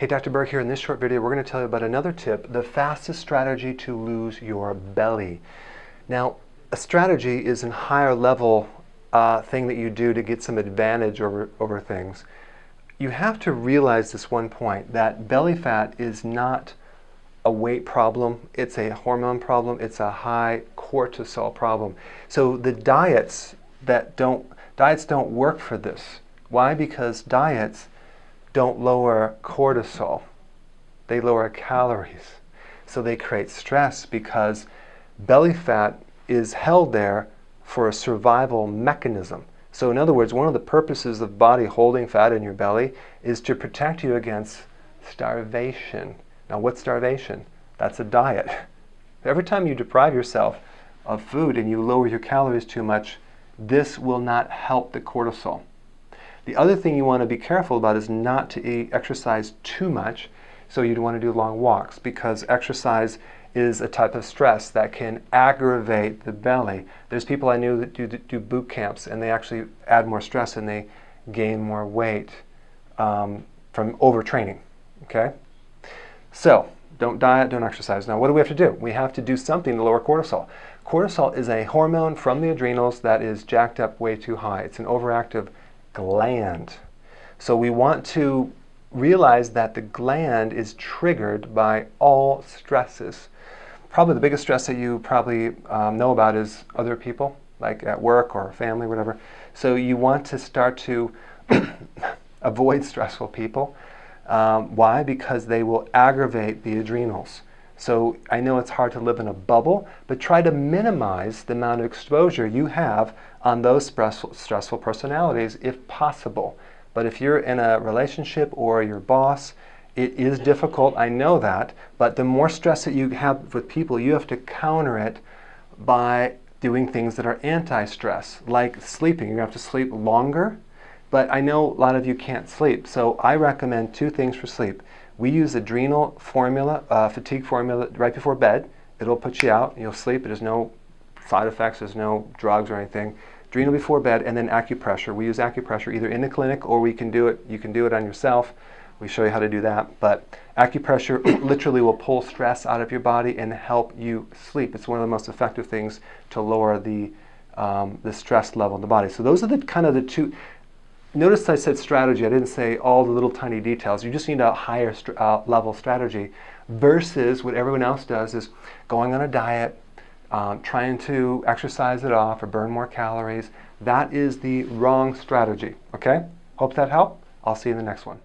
Hey, Dr. Berg here. In this short video, we're going to tell you about another tip, the fastest strategy to lose your belly. Now, a strategy is a higher level thing that you do to get some advantage over things. You have to realize this one point, that belly fat is not a weight problem, it's a hormone problem, it's a high cortisol problem. So the diets don't work for this. Why? Because diets don't lower cortisol, they lower calories. So they create stress because belly fat is held there for a survival mechanism. So in other words, one of the purposes of body holding fat in your belly is to protect you against starvation. Now what's starvation? That's a diet. Every time you deprive yourself of food and you lower your calories too much, this will not help the cortisol. The other thing you want to be careful about is not to exercise too much. So you'd want to do long walks, because exercise is a type of stress that can aggravate the belly. There's people I knew that do boot camps, and they actually add more stress and they gain more weight from overtraining. Okay? So don't diet, don't exercise. Now what do we have to do? We have to do something to lower cortisol. Cortisol is a hormone from the adrenals that is jacked up way too high. It's an overactive gland. So we want to realize that the gland is triggered by all stresses. Probably the biggest stress that you probably know about is other people, like at work or family, whatever. So you want to start to avoid stressful people. Why? Because they will aggravate the adrenals. So I know it's hard to live in a bubble, but try to minimize the amount of exposure you have on those stressful personalities if possible. But if you're in a relationship or your boss, it is difficult, I know that, but the more stress that you have with people, you have to counter it by doing things that are anti-stress, like sleeping. You have to sleep longer, but I know a lot of you can't sleep, so I recommend two things for sleep. We use Adrenal formula, fatigue formula right before bed. It'll put you out, you'll sleep, there's no side effects, there's no drugs or anything. Adrenal before bed, and then acupressure. We use acupressure either in the clinic or you can do it on yourself. We show you how to do that. But acupressure literally will pull stress out of your body and help you sleep. It's one of the most effective things to lower the stress level in the body. So those are the kind of the two. Notice I said strategy. I didn't say all the little tiny details. You just need a higher level strategy versus what everyone else does is going on a diet, trying to exercise it off or burn more calories. That is the wrong strategy. Okay? Hope that helped. I'll see you in the next one.